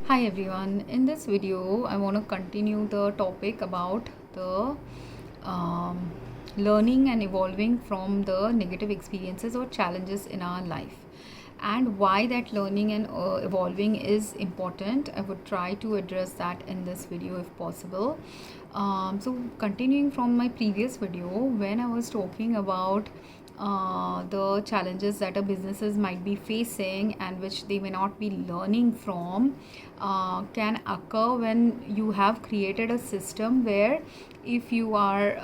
Hi everyone, in this video I want to continue the topic about the um, learning and evolving from the negative experiences or challenges in our life, and why that learning and evolving is important. I would try to address that in this video if possible. So continuing from my previous video, when I was talking about the challenges that a businesses might be facing and which they may not be learning from, can occur when you have created a system where, if you are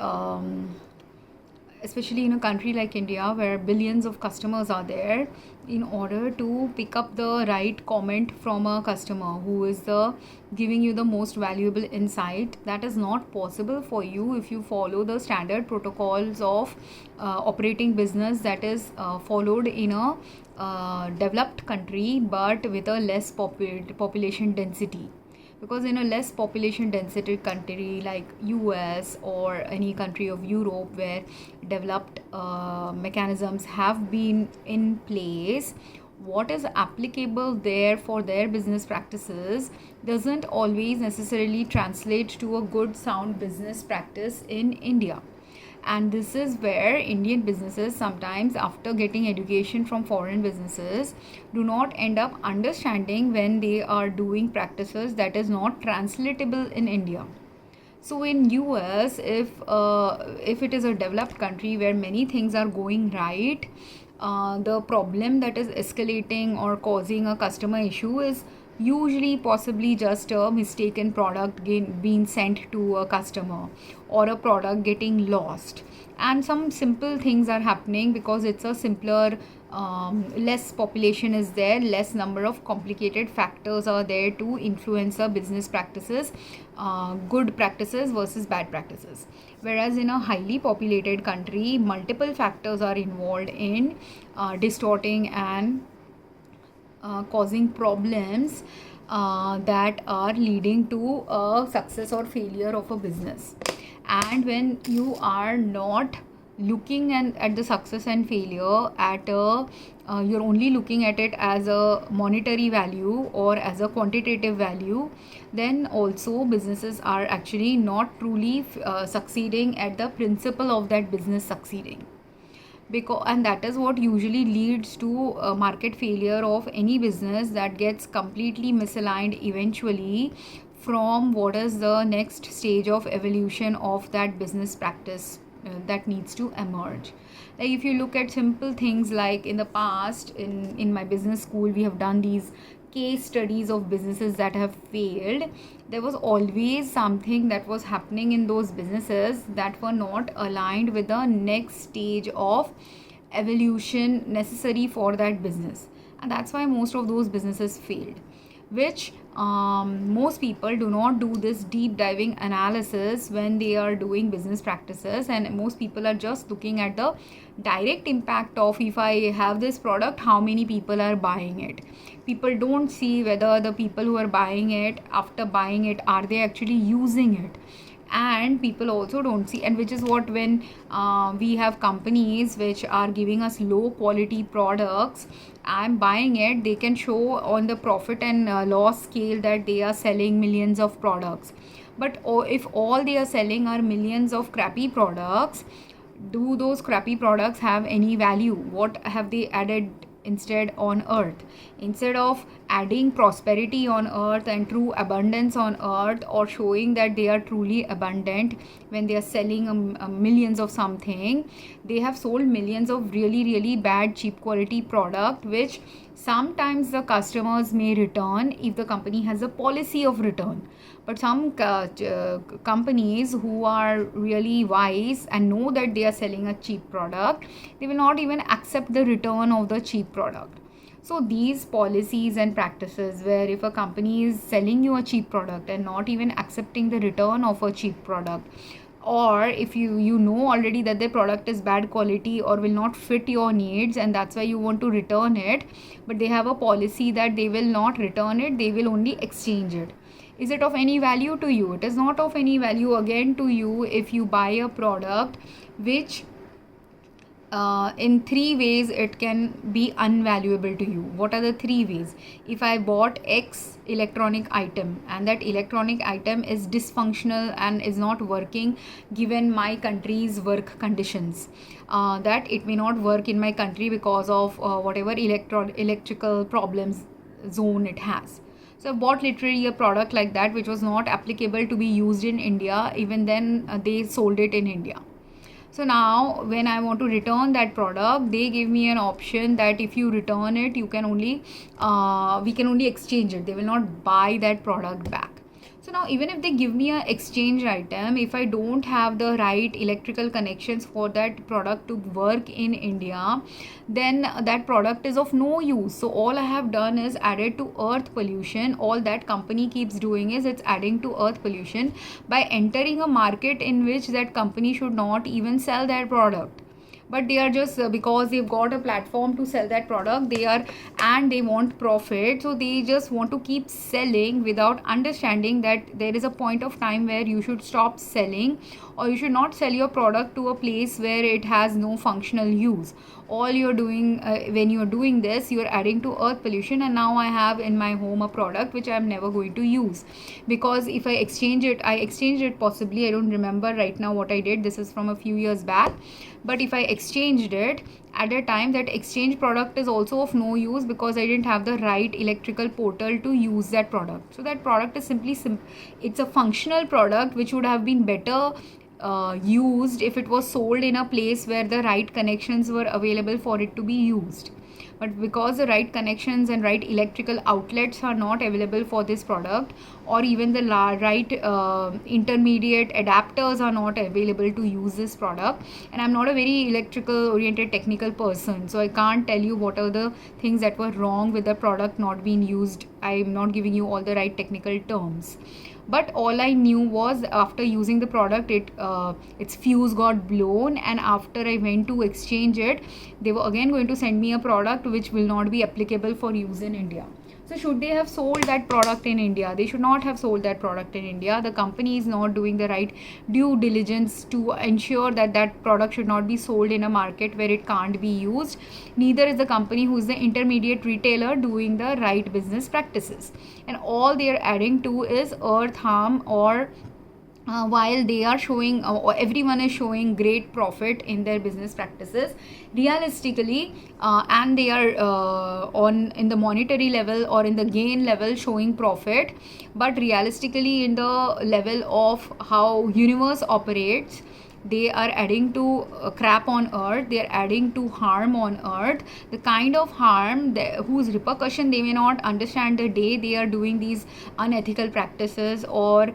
especially in a country like India where billions of customers are there, in order to pick up the right comment from a customer who is the giving you the most valuable insight, that is not possible for you if you follow the standard protocols of operating business that is followed in a developed country but with a less population density. Because in a less population density country like US or any country of Europe where developed mechanisms have been in place, what is applicable there for their business practices doesn't always necessarily translate to a good sound business practice in India. And this is where Indian businesses sometimes, after getting education from foreign businesses, do not end up understanding when they are doing practices that is not translatable in India. So in US, if it is a developed country where many things are going right, the problem that is escalating or causing a customer issue is usually possibly just a mistaken product being sent to a customer, or a product getting lost, and some simple things are happening because it's a simpler, less population is there, less number of complicated factors are there to influence a business practices, good practices versus bad practices. Whereas in a highly populated country, multiple factors are involved in distorting and causing problems that are leading to a success or failure of a business. And when you are not looking at the success and failure at a you're only looking at it as a monetary value or as a quantitative value, then also businesses are actually not truly succeeding at the principle of that business succeeding. And that is what usually leads to market failure of any business that gets completely misaligned eventually from what is the next stage of evolution of that business practice that needs to emerge. Like, if you look at simple things, like in the past, in my business school, we have done these case studies of businesses that have failed. There was always something that was happening in those businesses that were not aligned with the next stage of evolution necessary for that business, and that's why most of those businesses failed. Which most people do not do this deep diving analysis when they are doing business practices, and most people are just looking at the direct impact of, if I have this product, how many people are buying it. People don't see whether the people who are buying it, after buying it, are they actually using it. And people also don't see, and which is what, when we have companies which are giving us low quality products, I'm buying it, they can show on the profit and loss scale that they are selling millions of products. But if all they are selling are millions of crappy products, do those crappy products have any value? What have they added instead on earth? Instead of adding prosperity on earth and true abundance on earth, or showing that they are truly abundant when they are selling millions of something, they have sold millions of really really bad cheap quality product, which sometimes the customers may return if the company has a policy of return. But some companies who are really wise and know that they are selling a cheap product, they will not even accept the return of the cheap product. So these policies and practices, where if a company is selling you a cheap product and not even accepting the return of a cheap product, or if you know already that the product is bad quality or will not fit your needs, and that's why you want to return it, but they have a policy that they will not return it, they will only exchange it. Is it of any value to you? It is not of any value again to you if you buy a product which in three ways it can be unvaluable to you. What are the three ways? If I bought X electronic item and that electronic item is dysfunctional and is not working given my country's work conditions, that it may not work in my country because of whatever electrical problems zone it has. So I bought literally a product like that which was not applicable to be used in India. Even then they sold it in India. So now when I want to return that product, they give me an option that if you return it, you can only we can only exchange it. They will not buy that product back. So now even if they give me an exchange item, if I don't have the right electrical connections for that product to work in India, then that product is of no use. So all I have done is added to earth pollution. All that company keeps doing is it's adding to earth pollution by entering a market in which that company should not even sell their product. But they are just because they've got a platform to sell that product, they want profit, so they just want to keep selling without understanding that there is a point of time where you should stop selling, or you should not sell your product to a place where it has no functional use. All you're doing when you're doing this, you're adding to earth pollution. And now I have in my home a product which I'm never going to use, because if I exchanged it possibly, I don't remember right now what I did, this is from a few years back. But if I exchanged it at a time, that exchange product is also of no use because I didn't have the right electrical portal to use that product. So that product is it's a functional product which would have been better used if it was sold in a place where the right connections were available for it to be used. But because the right connections and right electrical outlets are not available for this product, or even the right intermediate adapters are not available to use this product, and I'm not a very electrical oriented technical person, so I can't tell you what are the things that were wrong with the product not being used. I'm not giving you all the right technical terms. But all I knew was after using the product, its fuse got blown, and after I went to exchange it, they were again going to send me a product which will not be applicable for use in India. So should they have sold that product in India? They should not have sold that product in India. The company is not doing the right due diligence to ensure that that product should not be sold in a market where it can't be used. Neither is the company who is the intermediate retailer doing the right business practices. And all they are adding to is earth harm, or while they are showing everyone is showing great profit in their business practices realistically, and they are in the monetary level or in the gain level showing profit, but realistically in the level of how universe operates, they are adding to crap on earth, they are adding to harm on earth, the kind of harm whose repercussion they may not understand the day they are doing these unethical practices, or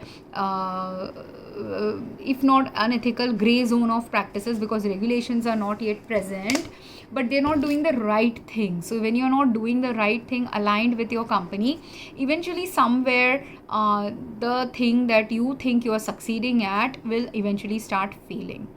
if not unethical, gray zone of practices, because regulations are not yet present, but they're not doing the right thing. So when you're not doing the right thing aligned with your company, eventually somewhere the thing that you think you are succeeding at will eventually start failing.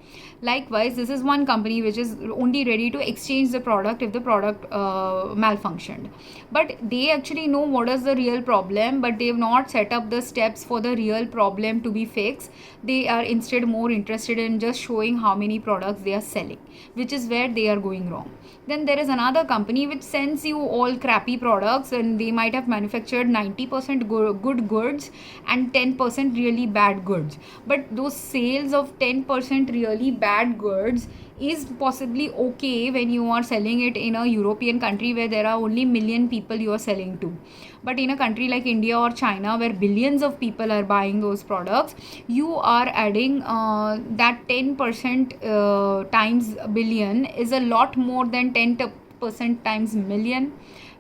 Likewise, this is one company which is only ready to exchange the product if the product malfunctioned. But they actually know what is the real problem, but they have not set up the steps for the real problem to be fixed. They are instead more interested in just showing how many products they are selling, which is where they are going wrong. Then there is another company which sends you all crappy products, and they might have manufactured 90% good goods and 10% really bad goods. But those sales of 10% really bad goods is possibly okay when you are selling it in a European country where there are only million people you are selling to. But in a country like India or China where billions of people are buying those products, you are adding that 10% times billion is a lot more than 10% times million,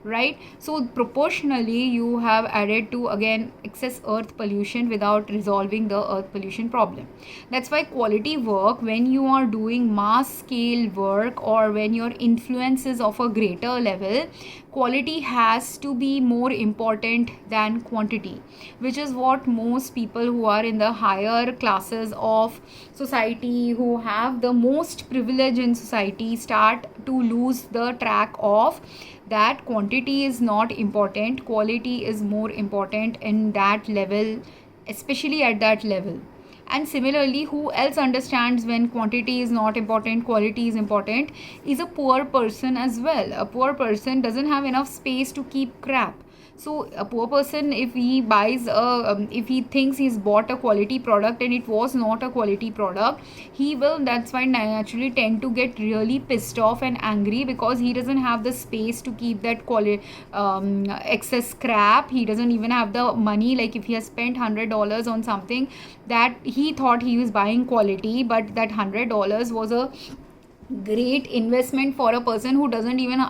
right? So proportionally you have added to again excess earth pollution without resolving the earth pollution problem. That's why quality work, when you are doing mass scale work or when your influence is of a greater level, quality has to be more important than quantity, which is what most people who are in the higher classes of society, who have the most privilege in society, start to lose the track of. That quantity is not important, quality is more important in that level, especially at that level. And similarly, who else understands when quantity is not important, quality is important, is a poor person as well. A poor person doesn't have enough space to keep crap. So a poor person, if he buys if he thinks he's bought a quality product and it was not a quality product, he will, that's why, naturally tend to get really pissed off and angry, because he doesn't have the space to keep that quality excess crap. He doesn't even have the money. Like if he has spent $100 on something that he thought he was buying quality, but that $100 was a great investment for a person who doesn't even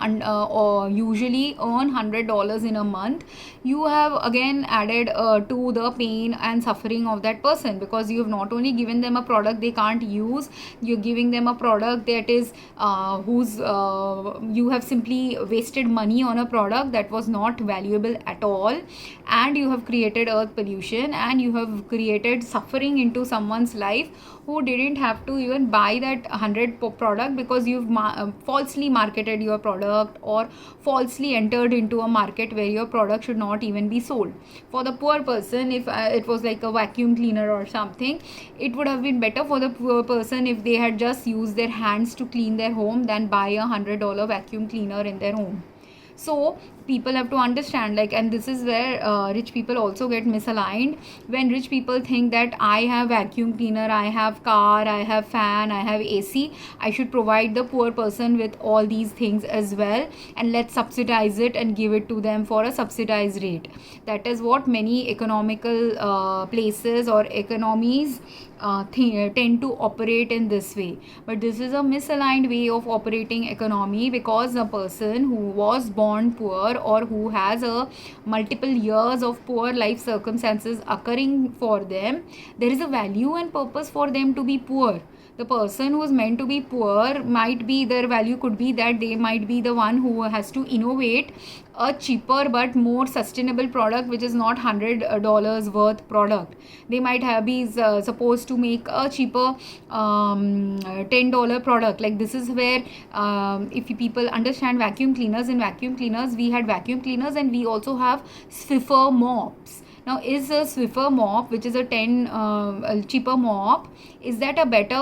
usually earn $100 in a month, you have again added to the pain and suffering of that person, because you have not only given them a product they can't use, you're giving them a product that is you have simply wasted money on a product that was not valuable at all, and you have created earth pollution, and you have created suffering into someone's life who didn't have to even buy that 100 product, because you've falsely marketed your product or falsely entered into a market where your product should not even be sold. For the poor person, if it was like a vacuum cleaner or something, it would have been better for the poor person if they had just used their hands to clean their home than buy a $100 vacuum cleaner in their home. So people have to understand, like, and this is where rich people also get misaligned. When rich people think that I have vacuum cleaner, I have car, I have fan, I have AC, I should provide the poor person with all these things as well, and let's subsidize it and give it to them for a subsidized rate. That is what many economical places or economies tend to operate in this way. But this is a misaligned way of operating economy, because a person who was born poor or who has a multiple years of poor life circumstances occurring for them, there is a value and purpose for them to be poor. The person who is meant to be poor, might be, their value could be that they might be the one who has to innovate a cheaper but more sustainable product, which is not $100 worth product. They might have be supposed to make a cheaper $10 product. Like this is where if people understand vacuum cleaners, in vacuum cleaners we had vacuum cleaners and we also have Swiffer mops. Now, is a Swiffer mop, which is a cheaper mop, is that a better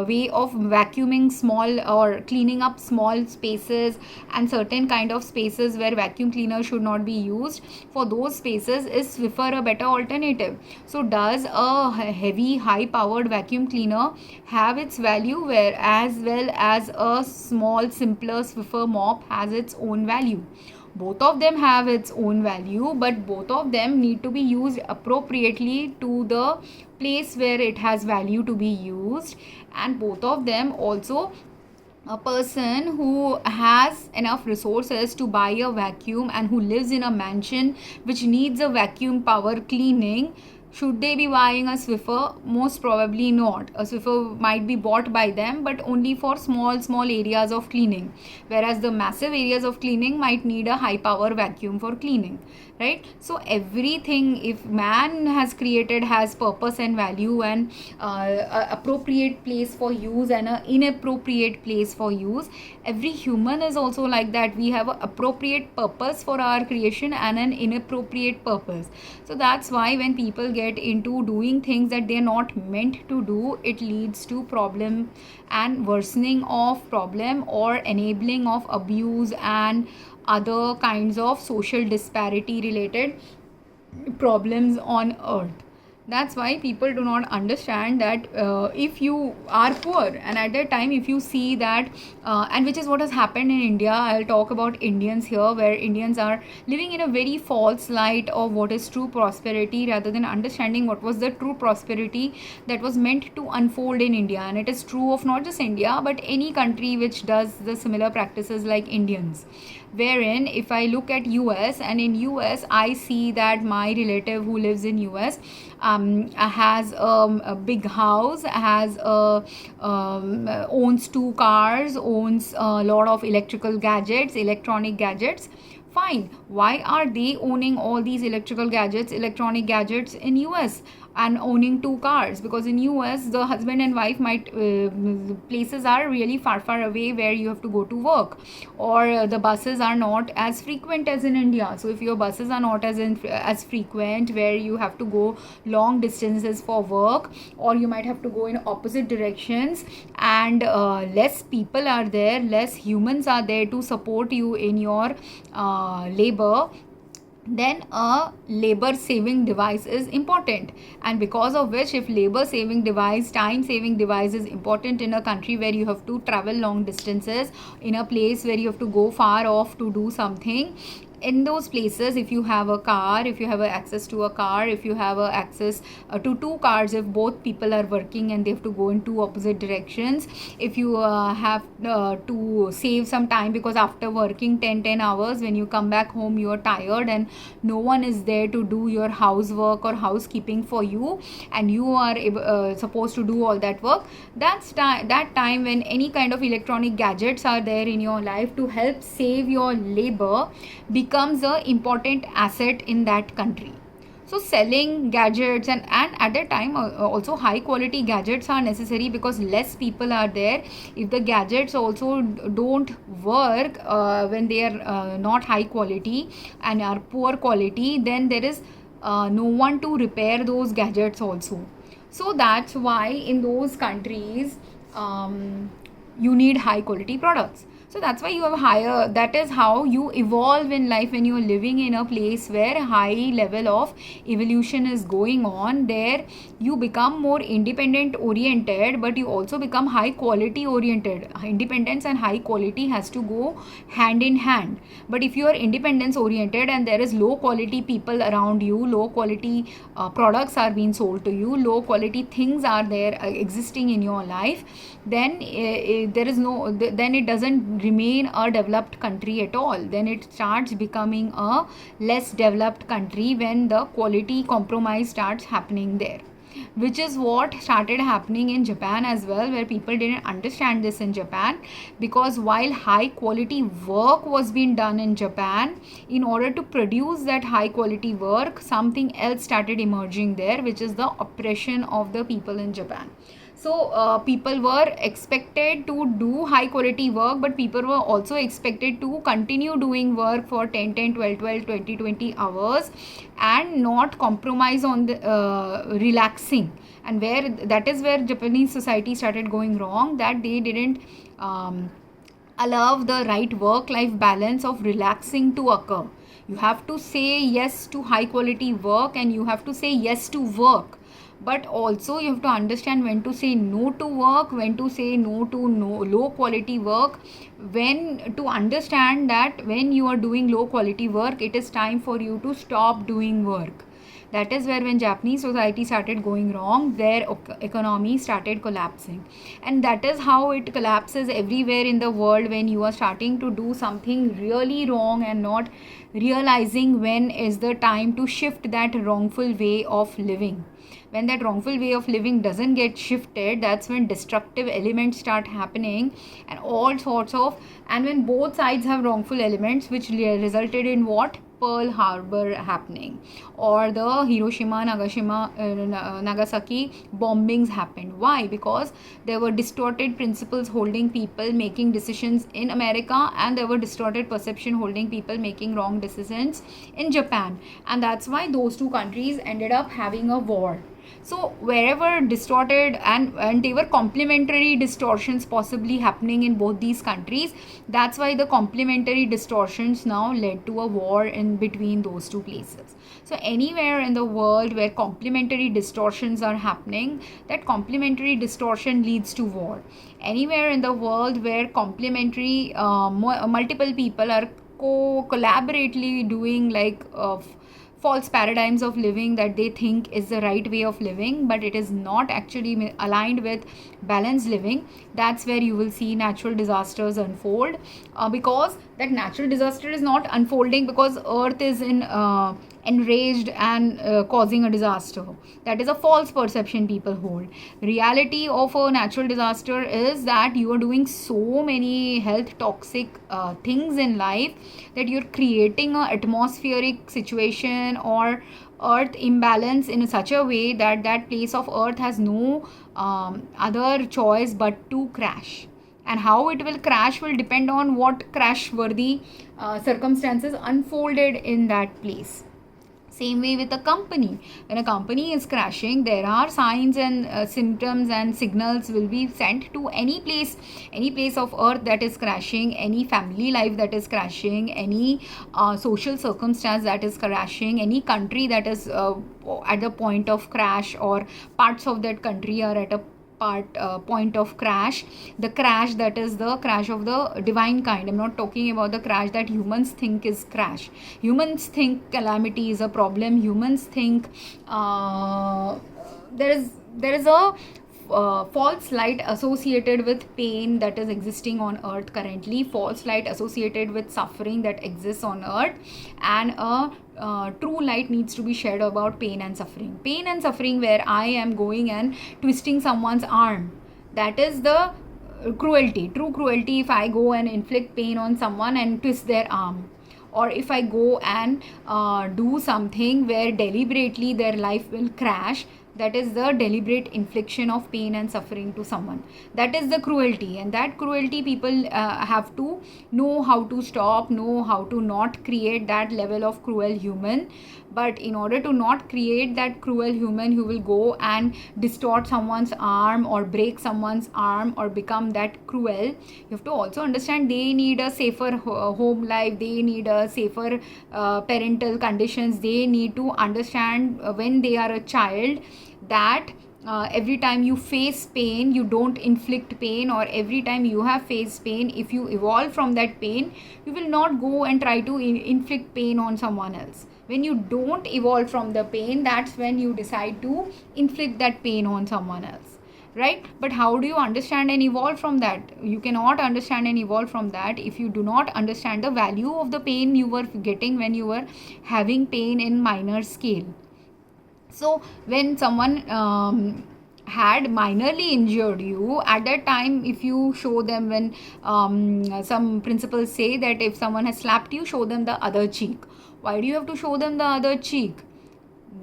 way of vacuuming small or cleaning up small spaces and certain kind of spaces where vacuum cleaner should not be used? For those spaces, is Swiffer a better alternative? So, does a heavy, high-powered vacuum cleaner have its value, where as well as a small, simpler Swiffer mop has its own value? Both of them have its own value, but both of them need to be used appropriately to the place where it has value to be used. And both of them also, a person who has enough resources to buy a vacuum and who lives in a mansion which needs a vacuum power cleaning, should they be buying a Swiffer? Most probably not. A Swiffer might be bought by them, but only for small areas of cleaning, whereas the massive areas of cleaning might need a high power vacuum for cleaning, right? So everything, if man has created, has purpose and value, and appropriate place for use and an inappropriate place for use. Every human is also like that. We have an appropriate purpose for our creation and an inappropriate purpose. So that's why when people get into doing things that they're not meant to do, it leads to problem and worsening of problem or enabling of abuse and other kinds of social disparity related problems on earth. That's why people do not understand that if you are poor, and at that time if you see that and which is what has happened in India. I'll talk about Indians here, where Indians are living in a very false light of what is true prosperity, rather than understanding what was the true prosperity that was meant to unfold in India. And it is true of not just India but any country which does the similar practices like Indians. Wherein if I look at US, and in US I see that my relative who lives in US has a big house, has owns 2 cars, owns a lot of electronic gadgets. Fine. Why are they owning all these electronic gadgets in US? and owning two cars, because in US the husband and wife might places are really far away where you have to go to work, or the buses are not as frequent as in India. So if your buses are not as frequent, where you have to go long distances for work, or you might have to go in opposite directions, and less people are there, less humans are there to support you in your labor, then a labor saving device is important. And because of which, if labor saving device, time saving device is important in a country where you have to travel long distances, in a place where you have to go far off to do something, in those places, if you have a car, if you have access to a car, if you have access to two cars, if both people are working and they have to go in two opposite directions, if you have to save some time, because after working 10 hours, when you come back home, you are tired and no one is there to do your housework or housekeeping for you, and you are supposed to do all that work, that time when any kind of electronic gadgets are there in your life to help save your labor becomes an important asset in that country. So selling gadgets, and at that time also high quality gadgets are necessary, because less people are there. If the gadgets also don't work when they are not high quality and are poor quality, then there is no one to repair those gadgets also. So that's why in those countries you need high quality products. So that's why you have higher, that is how you evolve in life. When you're living in a place where high level of evolution is going on, there you become more independent oriented, but you also become high quality oriented. Independence and high quality has to go hand in hand. But if you are independence oriented and there is low quality people around you, low quality products are being sold to you, low quality things are there existing in your life, then there is no, then it doesn't remain a developed country at all. Then it starts becoming a less developed country when the quality compromise starts happening there, which is what started happening in Japan as well, where people didn't understand this in Japan, because while high quality work was being done in Japan, in order to produce that high quality work, something else started emerging there, which is the oppression of the people in Japan. So people were expected to do high quality work, but people were also expected to continue doing work for 10, 12, 20 hours and not compromise on the relaxing. And where that is where Japanese society started going wrong, that they didn't allow the right work-life balance of relaxing to occur. You have to say yes to high quality work and you have to say yes to work. But also you have to understand when to say no to work, when to say no to low quality work, when to understand that when you are doing low quality work, it is time for you to stop doing work. That is where, when Japanese society started going wrong, their economy started collapsing. And that is how it collapses everywhere in the world, when you are starting to do something really wrong and not realizing when is the time to shift that wrongful way of living. When that wrongful way of living doesn't get shifted, that's when destructive elements start happening and all sorts of, and when both sides have wrongful elements, which resulted in what? Pearl Harbor happening, or the Hiroshima, Nagasaki bombings happened. Why? Because there were distorted principles holding people making decisions in America, and there were distorted perception holding people making wrong decisions in Japan, and that's why those two countries ended up having a war. So wherever distorted, and they were complementary distortions possibly happening in both these countries, that's why the complementary distortions now led to a war in between those two places. So anywhere in the world where complementary distortions are happening, that complementary distortion leads to war. Anywhere in the world where complementary multiple people are collaboratively doing like false paradigms of living that they think is the right way of living, but it is not actually aligned with balanced living, that's where you will see natural disasters unfold, because that natural disaster is not unfolding because earth is in enraged and causing a disaster. That is a false perception people hold. Reality of a natural disaster is that you are doing so many health toxic things in life that you're creating a atmospheric situation or earth imbalance in such a way that that place of earth has no other choice but to crash. And how it will crash will depend on what crash worthy circumstances unfolded in that place. Same way with a company. When a company is crashing, there are signs and symptoms and signals will be sent to any place of earth that is crashing, any family life that is crashing, any social circumstance that is crashing, any country that is at the point of crash, or parts of that country are at a point of crash. The crash that is the crash of the divine kind. I'm not talking about the crash that humans think is crash. Humans think calamity is a problem. Humans think there is a false light associated with pain that is existing on earth currently, false light associated with suffering that exists on earth, and a true light needs to be shed about pain and suffering, where I am going and twisting someone's arm. That is the true cruelty. If I go and inflict pain on someone and twist their arm, or if I go and do something where deliberately their life will crash, that is the deliberate infliction of pain and suffering to someone. That is the cruelty, and that cruelty people have to know how to stop, know how to not create that level of cruel human. But in order to not create that cruel human who will go and distort someone's arm or break someone's arm or become that cruel, you have to also understand they need a safer home life, they need a safer parental conditions. They need to understand when they are a child that every time you face pain, you don't inflict pain, or every time you have faced pain, if you evolve from that pain, you will not go and try to inflict pain on someone else. When you don't evolve from the pain, that's when you decide to inflict that pain on someone else, right? But how do you understand and evolve from that? You cannot understand and evolve from that if you do not understand the value of the pain you were getting when you were having pain in minor scale. So when someone had minorly injured you, at that time, if you show them, when some principles say that if someone has slapped you, show them the other cheek. Why do you have to show them the other cheek?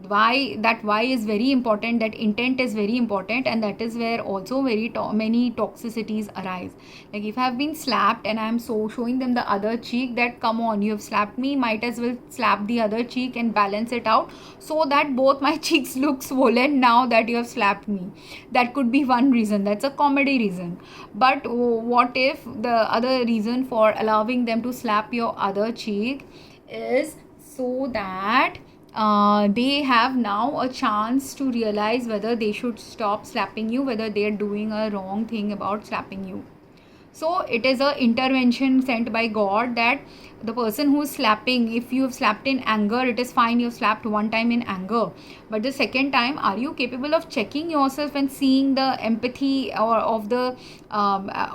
Why is very important. That intent is very important, and that is where also many toxicities arise. Like if I have been slapped and I am showing them the other cheek, that come on, you have slapped me, might as well slap the other cheek and balance it out so that both my cheeks look swollen now that you have slapped me. That could be one reason. That's a comedy reason. But what if the other reason for allowing them to slap your other cheek is so that they have now a chance to realize whether they should stop slapping you, whether they are doing a wrong thing about slapping you. So it is a intervention sent by God, that the person who is slapping, if you have slapped in anger, it is fine, you have slapped one time in anger, but the second time, are you capable of checking yourself and seeing the empathy or of the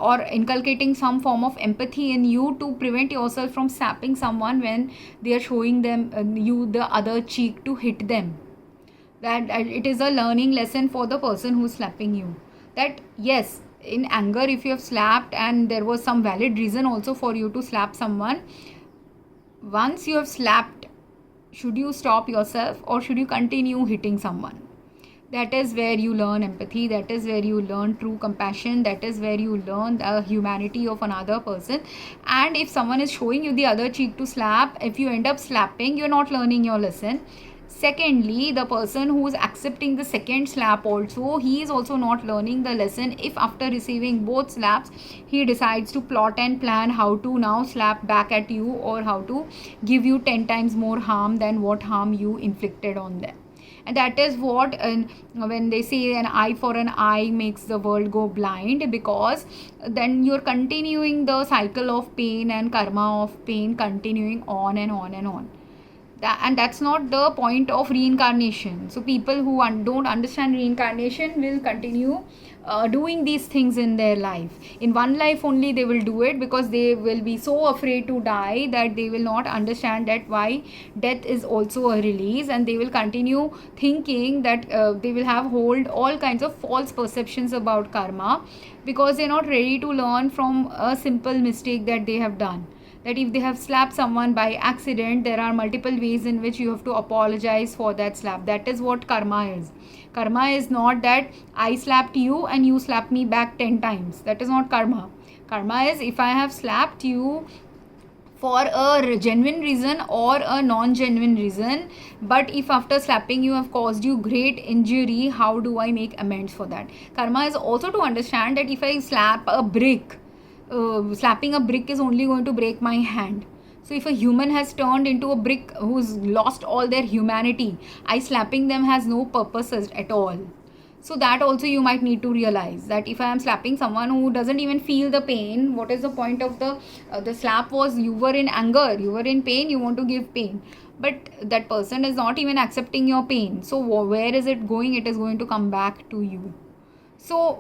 or inculcating some form of empathy in you to prevent yourself from slapping someone when they are showing them you the other cheek to hit them? That it is a learning lesson for the person who is slapping you, that yes, in anger, if you have slapped and there was some valid reason also for you to slap someone, once you have slapped, should you stop yourself or should you continue hitting someone? That is where you learn empathy, that is where you learn true compassion, that is where you learn the humanity of another person. And if someone is showing you the other cheek to slap, if you end up slapping, you're not learning your lesson. Secondly, the person who is accepting the second slap also, he is also not learning the lesson if after receiving both slaps, he decides to plot and plan how to now slap back at you, or how to give you 10 times more harm than what harm you inflicted on them. And that is what when they say an eye for an eye makes the world go blind, because then you're continuing the cycle of pain and karma of pain, continuing on and on and on. And that's not the point of reincarnation. So people who don't understand reincarnation will continue doing these things in their life. In one life only they will do it, because they will be so afraid to die that they will not understand that why death is also a release, and they will continue thinking that they will have hold all kinds of false perceptions about karma, because they're not ready to learn from a simple mistake that they have done. That if they have slapped someone by accident, there are multiple ways in which you have to apologize for that slap. That is what karma is. Karma is not that I slapped you and you slapped me back 10 times. That is not karma. Karma is if I have slapped you for a genuine reason or a non-genuine reason, but if after slapping you have caused you great injury, how do I make amends for that? Karma is also to understand that if I slap a brick, slapping a brick is only going to break my hand. So if a human has turned into a brick who's lost all their humanity, I slapping them has no purpose at all. So that also you might need to realize, that if I am slapping someone who doesn't even feel the pain, what is the point of the slap? Was you were in anger, you were in pain, you want to give pain, but that person is not even accepting your pain. So where is it going? It is going to come back to you. So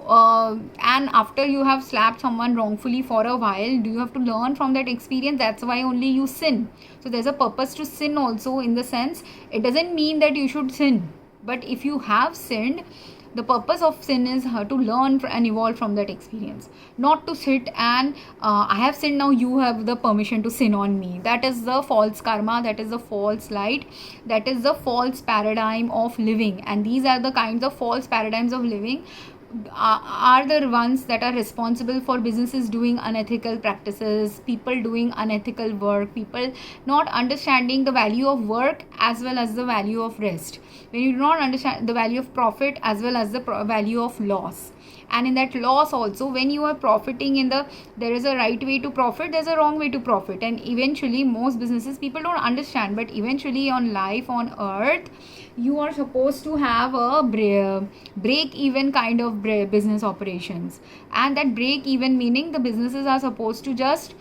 and after you have slapped someone wrongfully for a while, do you have to learn from that experience? That's why only you sin. So there's a purpose to sin also, in the sense it doesn't mean that you should sin, but if you have sinned, the purpose of sin is to learn and evolve from that experience, not to sit and I have sinned, now you have the permission to sin on me. That is the false karma, that is the false light, that is the false paradigm of living. And these are the kinds of false paradigms of living are the ones that are responsible for businesses doing unethical practices, people doing unethical work, people not understanding the value of work as well as the value of rest, when you do not understand the value of profit as well as the value of loss. And in that loss also, when you are profiting there is a right way to profit, there's a wrong way to profit, and eventually most businesses people don't understand, but eventually on life on earth you are supposed to have a break even kind of business operations. And that break even meaning the businesses are supposed to just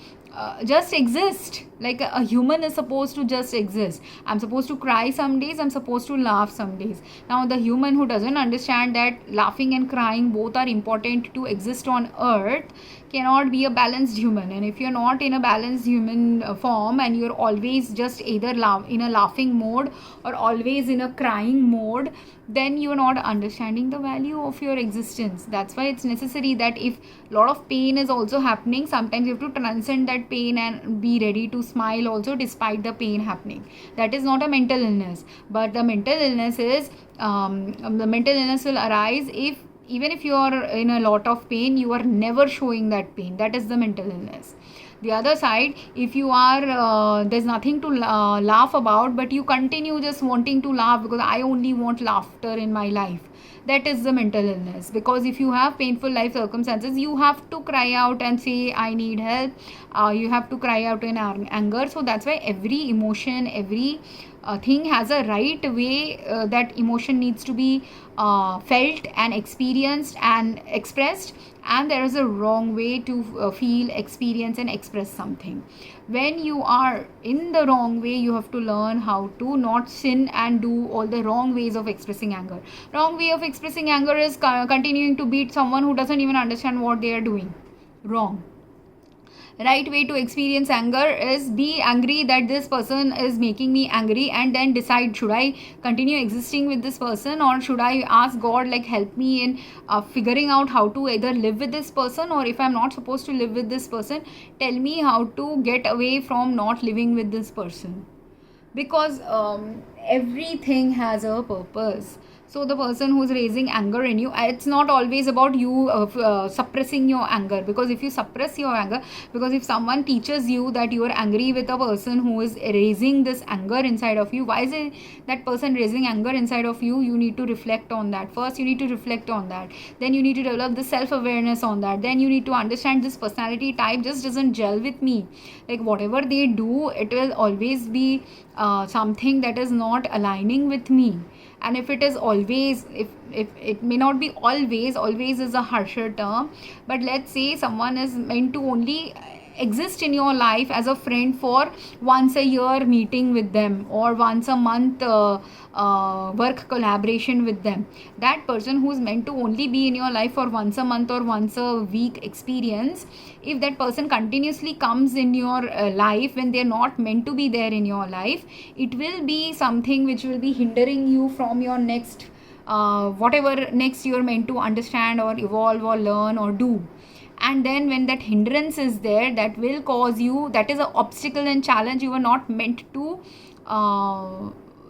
exist, like a human is supposed to just exist. I'm supposed to cry some days, I'm supposed to laugh some days. Now the human who doesn't understand that laughing and crying both are important to exist on earth cannot be a balanced human. And if you're not in a balanced human form, and you're always just either in a laughing mode or always in a crying mode, then you're not understanding the value of your existence. That's why it's necessary that if a lot of pain is also happening, sometimes you have to transcend that pain and be ready to smile also despite the pain happening. That is not a mental illness, but the mental illness is the mental illness will arise if even if you are in a lot of pain, you are never showing that pain. That is the mental illness. The other side, if you are there's nothing to laugh about, but you continue just wanting to laugh because I only want laughter in my life, that is the mental illness. Because if you have painful life circumstances, you have to cry out and say I need help. You have to cry out in anger. So that's why every emotion, every thing has a right way that emotion needs to be felt and experienced and expressed, and there is a wrong way to feel, experience and express something. When you are in the wrong way, you have to learn how to not sin and do all the wrong ways of expressing anger. Wrong way of expressing anger is continuing to beat someone who doesn't even understand what they are doing. Wrong. Right way to experience anger is be angry that this person is making me angry, and then decide, should I continue existing with this person, or should I ask God, like, help me in figuring out how to either live with this person, or if I'm not supposed to live with this person, tell me how to get away from not living with this person. Because everything has a purpose. So the person who's raising anger in you, it's not always about you suppressing your anger. Because if you suppress your anger, because if someone teaches you that you are angry with a person who is raising this anger inside of you, why is it that person raising anger inside of you? You need to reflect on that. First you need to reflect on that, then you need to develop the self-awareness on that, then you need to understand this personality type just doesn't gel with me. Like whatever they do, it will always be something that is not aligning with me. And if it is always, if it may not be always is a harsher term, but let's say someone is meant to only exist in your life as a friend for once a year meeting with them, or once a month work collaboration with them. That person who's meant to only be in your life for once a month or once a week experience, if that person continuously comes in your life when they're not meant to be there in your life, it will be something which will be hindering you from your next whatever next you're meant to understand or evolve or learn or do. And then when that hindrance is there, that will cause you, that is an obstacle and challenge you were not meant to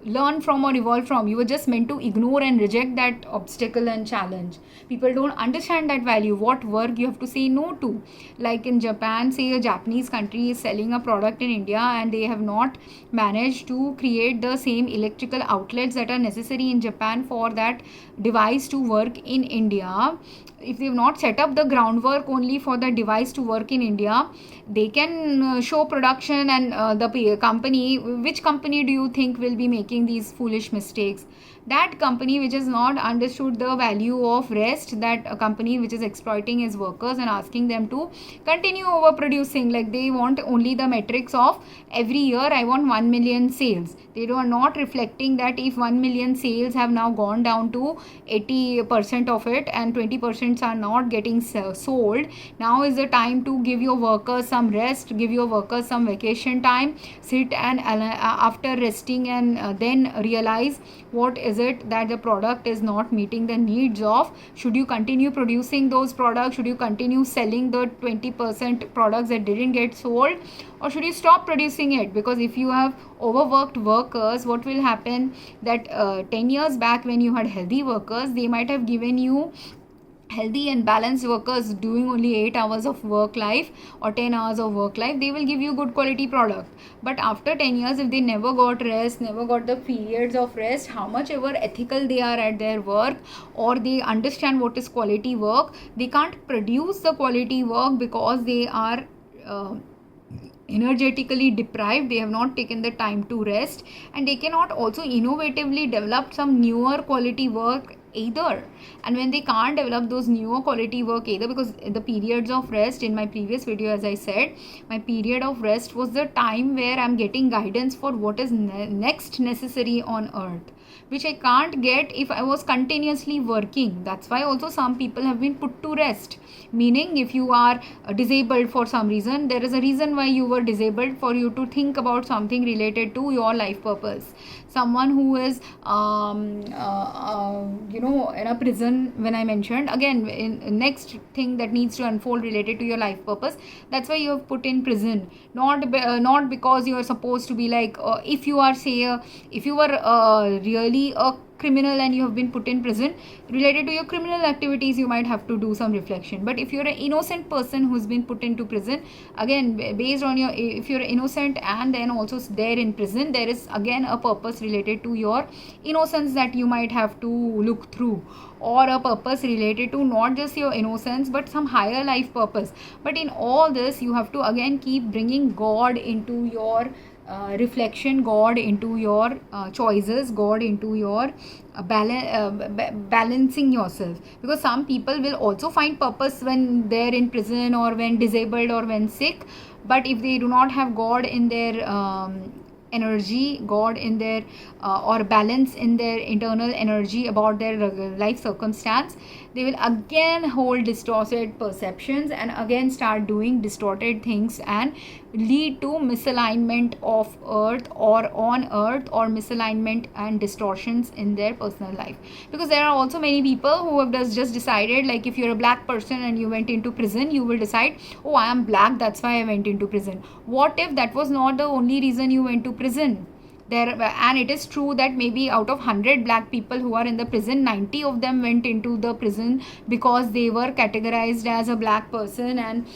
learn from or evolve from. You were just meant to ignore and reject that obstacle and challenge. People don't understand that value, what work you have to say no to. Like in Japan, say a Japanese country is selling a product in India and they have not managed to create the same electrical outlets that are necessary in Japan for that device to work in India. If they have not set up the groundwork only for the device to work in India, they can show production and the company, which company do you think will be making these foolish mistakes? That company which has not understood the value of rest, that a company which is exploiting its workers and asking them to continue overproducing. Like they want only the metrics of every year I want 1 million sales. They are not reflecting that if 1 million sales have now gone down to 80% of it and 20% are not getting sold, now is the time to give your workers some rest, give your workers some vacation time, sit and after resting and then realize what is it that the product is not meeting the needs of. Should you continue producing those products? Should you continue selling the 20% products that didn't get sold, or should you stop producing it? Because if you have overworked workers, what will happen that 10 years back when you had healthy workers, they might have given you healthy and balanced workers doing only 8 hours of work life or 10 hours of work life, they will give you good quality product. But after 10 years, if they never got rest, never got the periods of rest, how much ever ethical they are at their work, or they understand what is quality work, they can't produce the quality work because they are energetically deprived. They have not taken the time to rest, and they cannot also innovatively develop some newer quality work either. And when they can't develop those newer quality work either, because the periods of rest in my previous video, as I said, my period of rest was the time where I'm getting guidance for what is next necessary on earth, which I can't get if I was continuously working. That's why also some people have been put to rest. Meaning, if you are disabled for some reason, there is a reason why you were disabled, for you to think about something related to your life purpose. Someone who is in a prison, when I mentioned again, in next thing that needs to unfold related to your life purpose, that's why you have put in prison. Not because you are supposed to be like, if you are if you were really a criminal and you have been put in prison, related to your criminal activities you might have to do some reflection. But if you're an innocent person who's been put into prison, again based on your, if you're innocent and then also there in prison, there is again a purpose related to your innocence that you might have to look through, or a purpose related to not just your innocence but some higher life purpose. But in all this, you have to again keep bringing God into your reflection, God into your choices, God into your balancing yourself. Because some people will also find purpose when they're in prison or when disabled or when sick, but if they do not have God in their energy, God in their or balance in their internal energy about their life circumstance, they will again hold distorted perceptions and again start doing distorted things and lead to misalignment of earth or on earth, or misalignment and distortions in their personal life. Because there are also many people who have just decided, like if you're a black person and you went into prison, you will decide, oh, I am black, that's why I went into prison. What if that was not the only reason you went to prison? And it is true that maybe out of 100 black people who are in the prison, 90 of them went into the prison because they were categorized as a black person and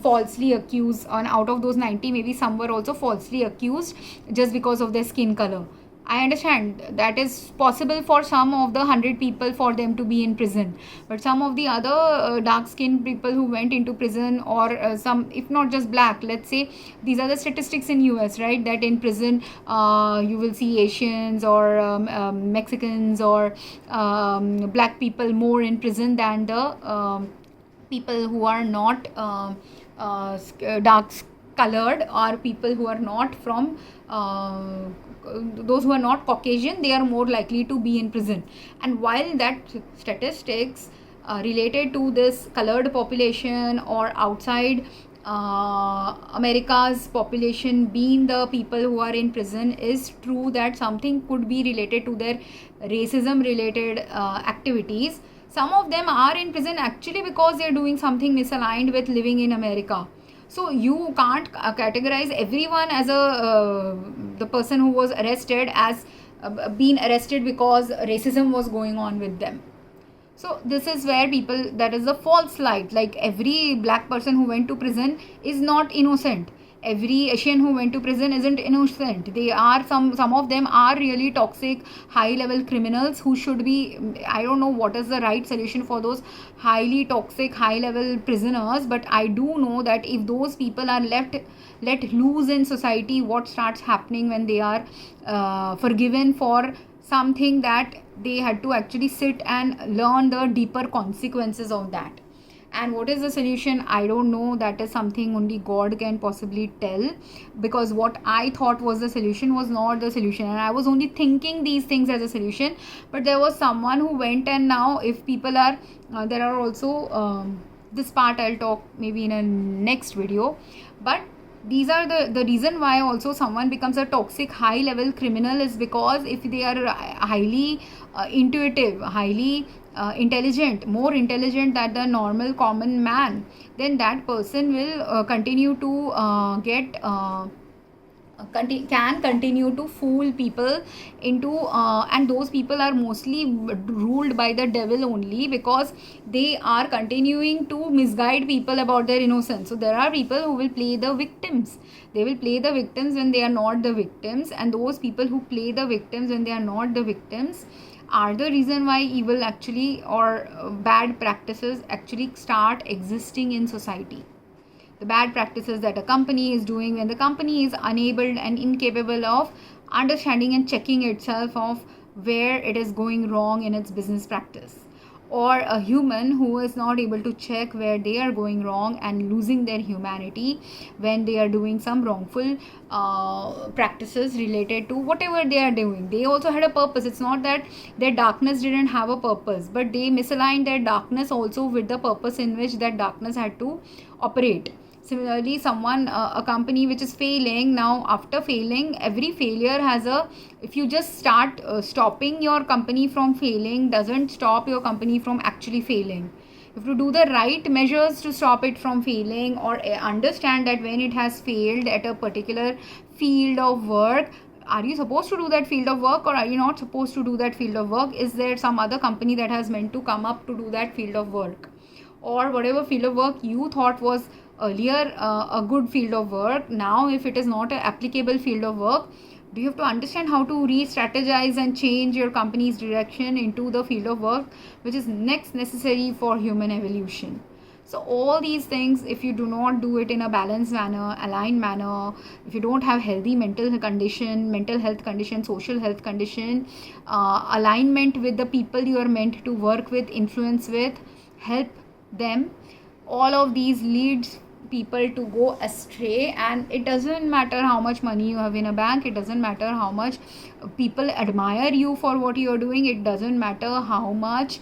falsely accused. And out of those 90, maybe some were also falsely accused just because of their skin color. I understand that is possible for some of the 100 people for them to be in prison, but some of the other dark skinned people who went into prison, or some, if not just black, let's say these are the statistics in US, right, that in prison you will see Asians or Mexicans or black people more in prison than the people who are not dark colored or people who are not from those who are not Caucasian, they are more likely to be in prison. And while that statistics related to this colored population or outside America's population being the people who are in prison is true, that something could be related to their racism related activities. Some of them are in prison actually because they are doing something misaligned with living in America. So you can't categorize everyone as the person who was arrested as being arrested because racism was going on with them. So this is where people, that is a false light. Like every black person who went to prison is not innocent. Every Asian who went to prison isn't innocent. They are some of them are really toxic, high level criminals who should be, I don't know what is the right solution for those highly toxic, high level prisoners, but I do know that if those people are let loose in society, what starts happening when they are forgiven for something that they had to actually sit and learn the deeper consequences of that. And what is the solution? I don't know. That is something only God can possibly tell, because what I thought was the solution was not the solution, and I was only thinking these things as a solution. But there was someone who went, and now if people are there are also this part I'll talk maybe in a next video. But these are the reason why also someone becomes a toxic high level criminal is because if they are highly intuitive, highly intelligent, more intelligent than the normal common man, then that person will continue to can continue to fool people into and those people are mostly ruled by the devil only, because they are continuing to misguide people about their innocence. So there are people who will play the victims. They will play the victims when they are not the victims, and those people who play the victims when they are not the victims are the reason why evil actually or bad practices actually start existing in society. The bad practices that a company is doing, when the company is unable and incapable of understanding and checking itself of where it is going wrong in its business practice, or a human who is not able to check where they are going wrong and losing their humanity when they are doing some wrongful practices related to whatever they are doing. They also had a purpose. It's not that their darkness didn't have a purpose, but they misaligned their darkness also with the purpose in which that darkness had to operate. Similarly, a company which is failing, now after failing, every failure has if you just start stopping your company from failing, doesn't stop your company from actually failing. If you do the right measures to stop it from failing, or understand that when it has failed at a particular field of work, are you supposed to do that field of work or are you not supposed to do that field of work? Is there some other company that has meant to come up to do that field of work? Or whatever field of work you thought was earlier a good field of work, now if it is not an applicable field of work, do you have to understand how to re-strategize and change your company's direction into the field of work which is next necessary for human evolution? So all these things, if you do not do it in a balanced manner, aligned manner, if you don't have healthy mental health condition, social health condition, alignment with the people you are meant to work with, influence with, help them, all of these leads people to go astray. And it doesn't matter how much money you have in a bank, it doesn't matter how much people admire you for what you are doing, it doesn't matter how much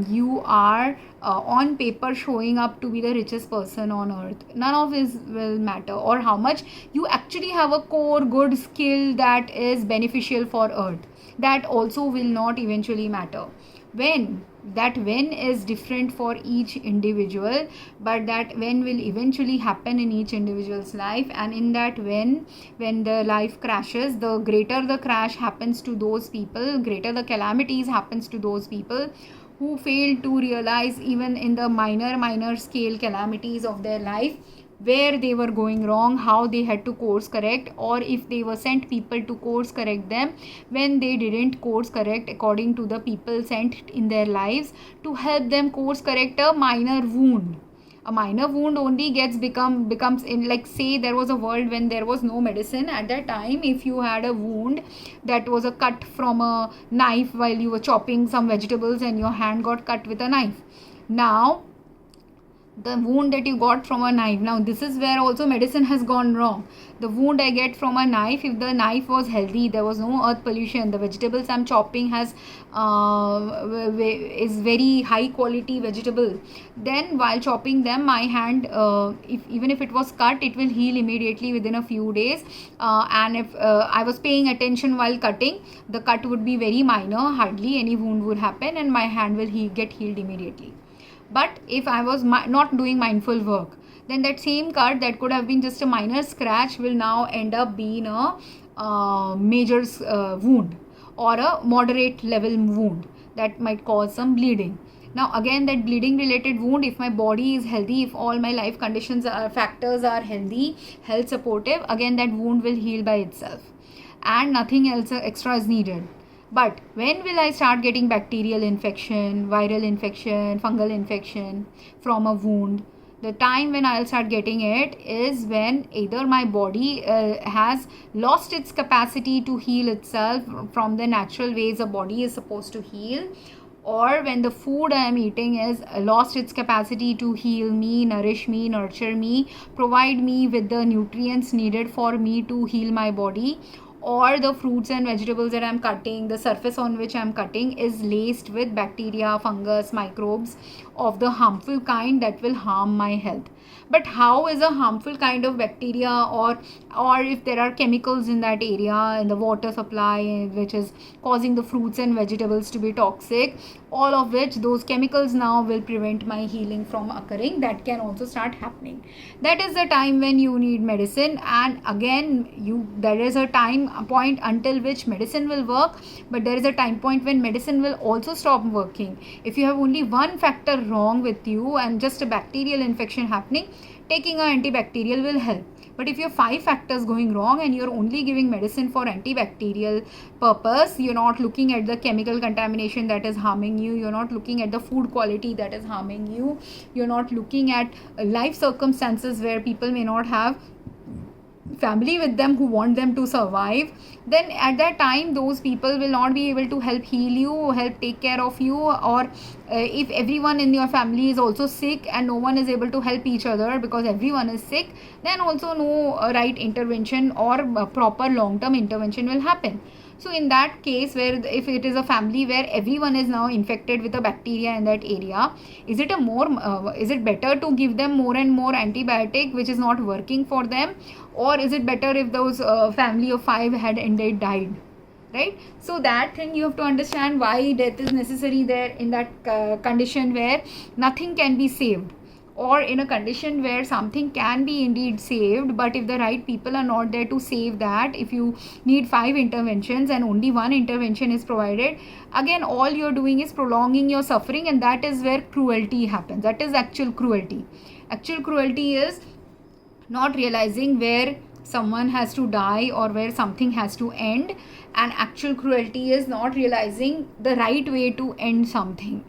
you are on paper showing up to be the richest person on earth. None of this will matter. Or how much you actually have a core good skill that is beneficial for earth, that also will not eventually matter. When is different for each individual, but that when will eventually happen in each individual's life. And in that when the life crashes, the greater the crash happens to those people, greater the calamities happens to those people who fail to realize even in the minor scale calamities of their life where they were going wrong, how they had to course correct, or if they were sent people to course correct them when they didn't course correct according to the people sent in their lives to help them course correct a minor wound. A minor wound only becomes in, like, say there was a world when there was no medicine. At that time, if you had a wound that was a cut from a knife while you were chopping some vegetables and your hand got cut with a knife, now the wound that you got from a knife. Now this is where also medicine has gone wrong. The wound I get from a knife, if the knife was healthy, there was no earth pollution, the vegetables I'm chopping has is very high quality vegetable, then while chopping them my hand, even if it was cut, it will heal immediately within a few days. And if I was paying attention while cutting, the cut would be very minor, hardly any wound would happen, and my hand will get healed immediately. But if I was not doing mindful work, then that same cut that could have been just a minor scratch will now end up being a major wound, or a moderate level wound that might cause some bleeding. Now again, that bleeding related wound, if my body is healthy, if all my life conditions factors are healthy, health supportive, again that wound will heal by itself and nothing else extra is needed. But when will I start getting bacterial infection, viral infection, fungal infection from a wound? The time when I'll start getting it is when either my body has lost its capacity to heal itself from the natural ways a body is supposed to heal, or when the food I am eating is lost its capacity to heal me, nourish me, nurture me, provide me with the nutrients needed for me to heal my body, or the fruits and vegetables that I'm cutting, the surface on which I'm cutting is laced with bacteria, fungus, microbes of the harmful kind that will harm my health. But how is a harmful kind of bacteria, or if there are chemicals in that area, in the water supply, which is causing the fruits and vegetables to be toxic, all of which those chemicals now will prevent my healing from occurring, that can also start happening. That is the time when you need medicine, and again there is a time point until which medicine will work, but there is a time point when medicine will also stop working. If you have only one factor wrong with you and just a bacterial infection happening, taking an antibacterial will help. But if you have 5 factors going wrong and you're only giving medicine for antibacterial purpose, you're not looking at the chemical contamination that is harming you, you're not looking at the food quality that is harming you, you're not looking at life circumstances where people may not have family with them who want them to survive, then at that time those people will not be able to help heal you, help take care of you. Or if everyone in your family is also sick and no one is able to help each other because everyone is sick, then also no right intervention or proper long-term intervention will happen. So in that case, where if it is a family where everyone is now infected with a bacteria in that area, is it better to give them more and more antibiotic which is not working for them, or is it better if those family of 5 had ended died? Right? So that thing you have to understand, why death is necessary there in that condition where nothing can be saved, or in a condition where something can be indeed saved, but if the right people are not there to save that, if you need 5 interventions and only 1 intervention is provided, again all you're doing is prolonging your suffering, and that is where cruelty happens. That is actual cruelty. Actual cruelty is not realizing where someone has to die or where something has to end, and actual cruelty is not realizing the right way to end something.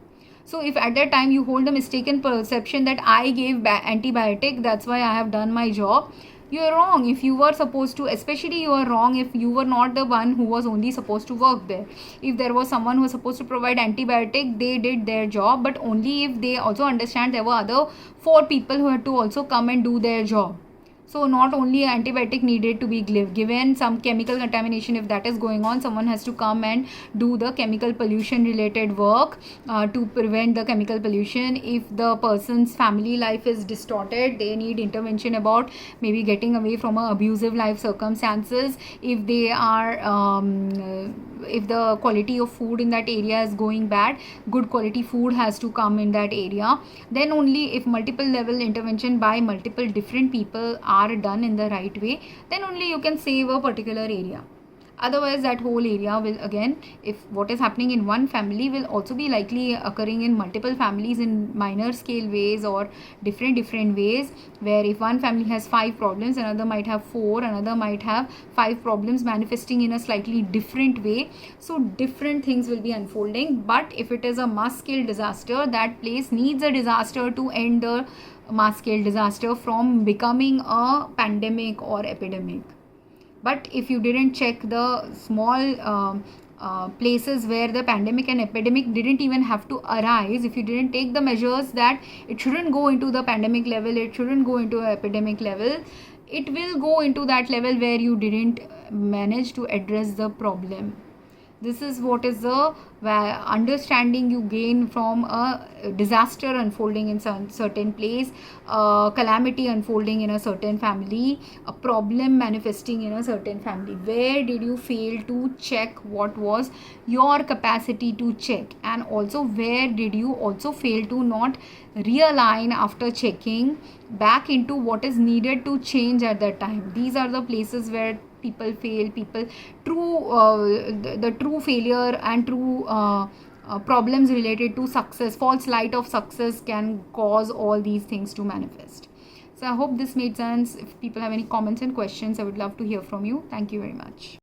So if at that time you hold a mistaken perception that I gave antibiotic, that's why I have done my job, you are wrong. If you were supposed to, especially you are wrong if you were not the one who was only supposed to work there. If there was someone who was supposed to provide antibiotic, they did their job, but only if they also understand there were other 4 people who had to also come and do their job. So not only antibiotic needed to be given, some chemical contamination, if that is going on, someone has to come and do the chemical pollution related work to prevent the chemical pollution. If the person's family life is distorted, they need intervention about maybe getting away from abusive life circumstances. If they are if the quality of food in that area is going bad, good quality food has to come in that area. Then only if multiple level intervention by multiple different people are done in the right way, then only you can save a particular area. Otherwise that whole area will, again, if what is happening in one family will also be likely occurring in multiple families in minor scale ways or different ways, where if one family has 5 problems, another might have 4, another might have 5 problems manifesting in a slightly different way. So different things will be unfolding. But if it is a mass scale disaster, that place needs a disaster to end the mass scale disaster from becoming a pandemic or epidemic. But if you didn't check the small places where the pandemic and epidemic didn't even have to arise, if you didn't take the measures that it shouldn't go into the pandemic level, it shouldn't go into a epidemic level, it will go into that level where you didn't manage to address the problem. This is what is the understanding you gain from a disaster unfolding in some certain place, a calamity unfolding in a certain family, a problem manifesting in a certain family. Where did you fail to check what was your capacity to check, and also where did you also fail to not realign after checking back into what is needed to change at that time. These are the places where people fail. People the true failure and true problems related to success, false light of success, can cause all these things to manifest. So I hope this made sense. If people have any comments and questions, I would love to hear from you. Thank you very much.